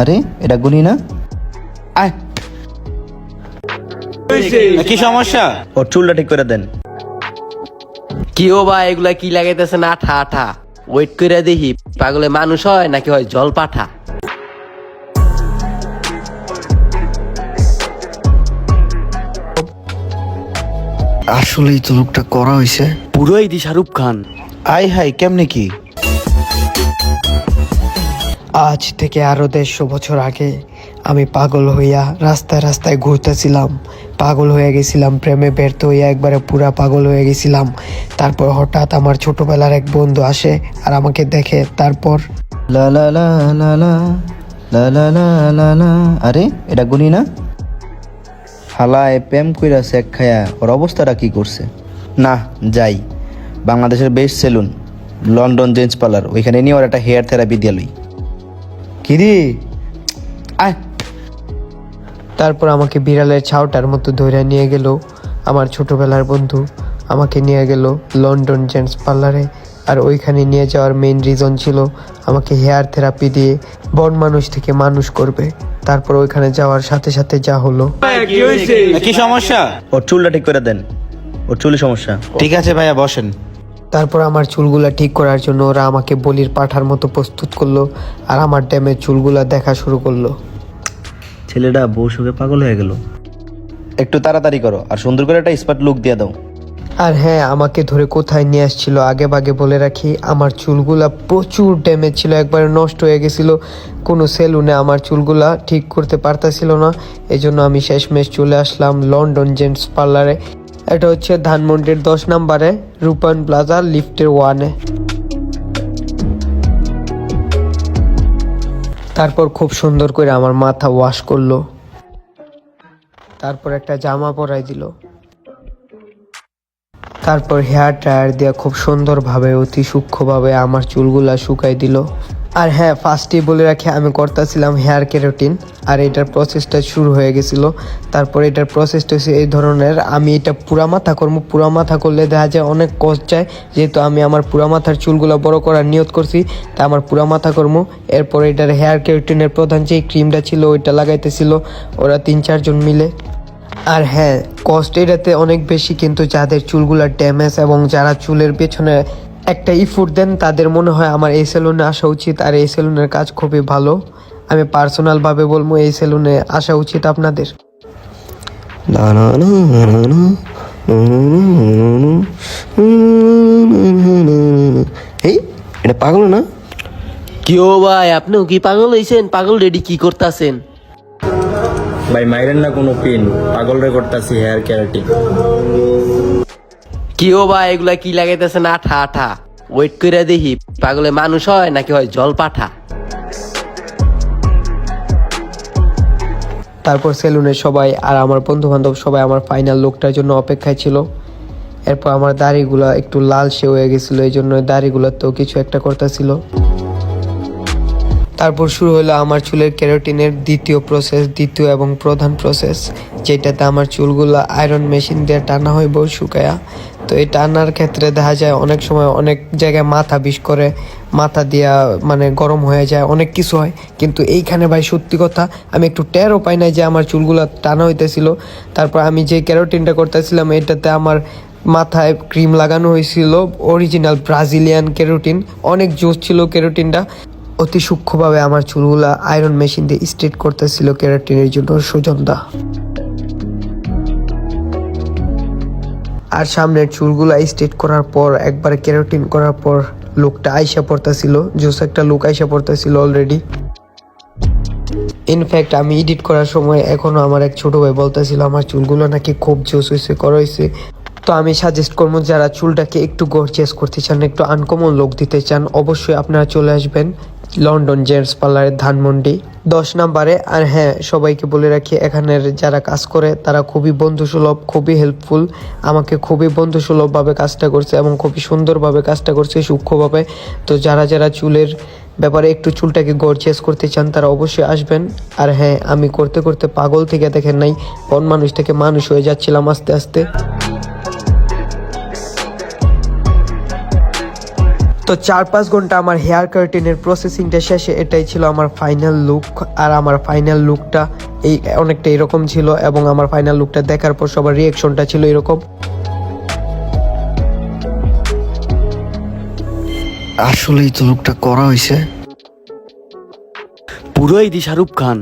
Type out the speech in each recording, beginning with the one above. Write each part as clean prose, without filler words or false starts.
আরে এটা গুনি না? আয়, কি সমস্যা? ওর চুলটা ঠিক করে দেন। কি ও ভাই, এগুলা কি লাগাইতেছেন আঠা আঠা? ওয়েট করে দেখি পাগলে মানুষ হয় নাকি হয় জল পাঠা। আসলেই তো লোকটা করা হয়েছে। পুরোই দি শাহরুখ খান। আই হাই, কেমনে কি? আজ থেকে আরো 150 বছর আগে আমি পাগল হইয়া রাস্তায় রাস্তায় ঘুরতেছিলাম। পাগল হয়ে গেছিলাম, প্রেমে ব্যর্থ হইয়া একবারে পুরা পাগল হয়ে গেছিলাম। তারপর হঠাৎ আমার ছোটবেলার এক বন্ধু আসে আর আমাকে দেখে। তারপর লা লা লা লা লা লা লা লা লা লা। আরে এটা গুনি না? হালায় প্রেম কইরা শেখ খায়া ওর অবস্থাটা কি করছে? না যাই, বাংলাদেশের best salon London gents parlour, ওইখানে নিয়ে ওর একটা হেয়ার থেরাপি দিয়ে লই। কিরে আয়। তারপর আমাকে বিড়ালের ছাউটার মতো ধরে নিয়ে গেল আমার ছোটবেলার বন্ধু। আমাকে নিয়ে গেল লন্ডন জেন্টস পার্লারে। আর ওইখানে নিয়ে যাওয়ার মেইন রিজন ছিল আমাকে হেয়ার থেরাপি দিয়ে বন মানুষ থেকে মানুষ করবে। তারপর ওইখানে যাওয়ার সাথে সাথে যা হলো। কি সমস্যা? ওর চুলটা ঠিক করে দেন, ওর চুলে সমস্যা। ঠিক আছে ভাইয়া, বসেন। তারপর আমার চুলগুলা ঠিক করার জন্য ওরা আমাকে বলির পাঠার মতো প্রস্তুত করলো আর আমার ড্যামের চুলগুলা দেখা শুরু করলো। ছেলেটা বউ সুখে পাগল হয়ে গেল। একটু তাড়াতাড়ি করো আর সুন্দর করে একটা স্পট লুক দিয়ে দাও। আর হ্যাঁ, আমাকে ধরে কোথায় নিয়ে আসছিল আগে ভাগে বলে রাখি, আমার চুলগুলা প্রচুর ড্যামেজ ছিল, একবারে নষ্ট হয়ে গেছিল। কোনো সেলুনে আমার চুলগুলা ঠিক করতে পারতাছিল না। এই জন্য আমি শেষমেশ চলে আসলাম লন্ডন জেন্টস পার্লারে। এটা হচ্ছে ধানমন্ডির 10 নম্বরে, রূপায়ণ প্লাজা, লিফটের 1-এ। তারপর খুব সুন্দর করে আমার মাথা ওয়াশ করলো। তারপর একটা জামা পরাই দিল। তারপর হেয়ার ড্রায়ার দিয়ে খুব সুন্দরভাবে অতি সূক্ষ্মভাবে আমার চুলগুলা শুকাই দিল। আর হ্যাঁ, ফার্স্টেই বলে রাখি আমি করতেছিলাম হেয়ার কেরাটিন, আর এটার প্রসেসটা শুরু হয়ে গেছিলো। তারপর এটার প্রসেসটা হচ্ছে এই ধরনের, আমি এটা পুরা মাথা করবো। পুরা মাথা করলে দেখা যায় অনেক কষ্ট যায়, যেহেতু আমি আমার পুরা মাথার চুলগুলো বড় করার নিয়ত করছি, তা আমার পুরা মাথা করবো। এরপর এটার হেয়ার কেরাটিনের প্রধান যে ক্রিমটা ছিল ওইটা লাগাইতেছিল ওরা 3-4 জন মিলে। আর হ্যাঁ, কস্ট এটাতে অনেক বেশি, কিন্তু যাদের চুলগুলা ড্যামেজ এবং যারা চুলের পেছনে একটা ইফোর্ট দেন তাদের মনে হয় আমার এই সেলুনে আসা উচিত। আর এই সেলুনের কাজ খুবই ভালো, আমি পার্সোনালভাবে বলবো এই সেলুনে আসা উচিত আপনাদের। এই এটা পাগল না? কি ও ভাই, আপনিও কি পাগল হয়েছেন? পাগল রেডি কি করতেছেন? ভাই মাইরেন না কোনো পিন, পাগল রে করতাছি হেয়ার কেরাটিন। কি ও ভাই, এগুলা কি লাগাইতেছেন আঠা আঠা? ওয়েট করে দেখি পাগলে মানুষ হয় নাকি হয় জল পাঠা। তারপর সেলুনের সবাই আর আমার বন্ধু বান্ধব সবাই আমার ফাইনাল লুকটার জন্য অপেক্ষায় ছিল। এরপর আমার দাড়িগুলো একটু লালচে হয়ে গেছিলো, এই জন্য দাড়িগুলোতেও কিছু একটা করতেছিল। তারপর শুরু হলো আমার চুলের কেরাটিনের দ্বিতীয় এবং প্রধান প্রসেস, যেটাতে আমার চুলগুলো আয়রন মেশিন দিয়ে টানা হইব শুকায়া। তো এই টানার ক্ষেত্রে দেখা যায় অনেক সময় অনেক জায়গায় মাথা বিষ করে, মাথা দিয়া মানে গরম হয়ে যায়, অনেক কিছু হয়। কিন্তু এইখানে ভাই সত্যি কথা আমি একটু টেরও পাই নাই যে আমার চুলগুলো টানা হইতেছিল। তারপর আমি যে কেরাটিনটা করতেছিলাম এটাতে আমার মাথায় ক্রিম লাগানো হয়েছিল, অরিজিনাল ব্রাজিলিয়ান কেরাটিন, অনেক জোস ছিল কেরাটিনটা। অতি সূক্ষ্মভাবে আমার চুলগুলা আয়রন মেশিন দিয়ে স্ট্রেট করতেছিল কেরাটিনের জন্য সুজনদা। আর সামনের চুলগুলা স্ট্রেট করার পর একবার কেরাটিন করার পর লুকটা আইসা পড়তেছিল, জোস একটা লুক আইসা পড়তেছিল অলরেডি। ইনফ্যাক্ট আমি এডিট করার সময় এখনো আমার এক ছোট ভাই বলতেছিল আমার চুলগুলো নাকি খুব জোস হয়েছে, করা হয়েছে। তো আমি সাজেস্ট করবো যারা চুলটাকে একটু গর্জিয়াস করতে চান, একটু আনকমন লুক দিতে চান, অবশ্যই আপনারা চলে আসবেন লন্ডন জেন্টস পার্লারের ধানমন্ডি 10 নম্বরে। আর হ্যাঁ, সবাইকে বলে রাখি এখানের যারা কাজ করে তারা খুবই বন্ধুসুলভ, খুবই হেল্পফুল। আমাকে খুবই বন্ধুসুলভভাবে কাজটা করছে এবং খুবই সুন্দরভাবে কাজটা করছে, সূক্ষ্মভাবে। তো যারা যারা চুলের ব্যাপারে একটু চুলটাকে গর্জিয়াস করতে চান তারা অবশ্যই আসবেন। আর হ্যাঁ, আমি করতে করতে পাগল থেকে দেখেন নাই, কোন মানুষ থেকে মানুষ হয়ে যাচ্ছিলাম আস্তে আস্তে। তো 4-5 ঘন্টা আমার হেয়ার কার্টেনের প্রসেসিংটা শেষে এটাই ছিল আমার ফাইনাল লুক। আর আমার ফাইনাল লুকটা অনেকটা এরকম ছিল, এবং আমার ফাইনাল লুকটা দেখার পর সবার রিয়েকশনটা ছিল এরকম। আসলেই তো লোকটা করা হয়েছে, পুরোই দি শাহরুখ খান।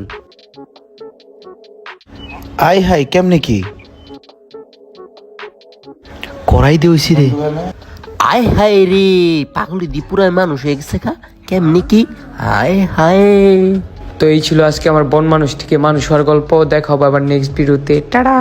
আই হাই কেমনে কি করাই দিয়েছি রে। আয় হায় রে, পাগলি দিপুরার মানুষ হয়ে গেছে কা, কেমনি কি, হায় হায়। তো এই ছিল আজকে আমার বন মানুষ থেকে মানুষ হওয়ার গল্প। দেখা হবে আবার নেক্সট ভিডিওতে। টাটা।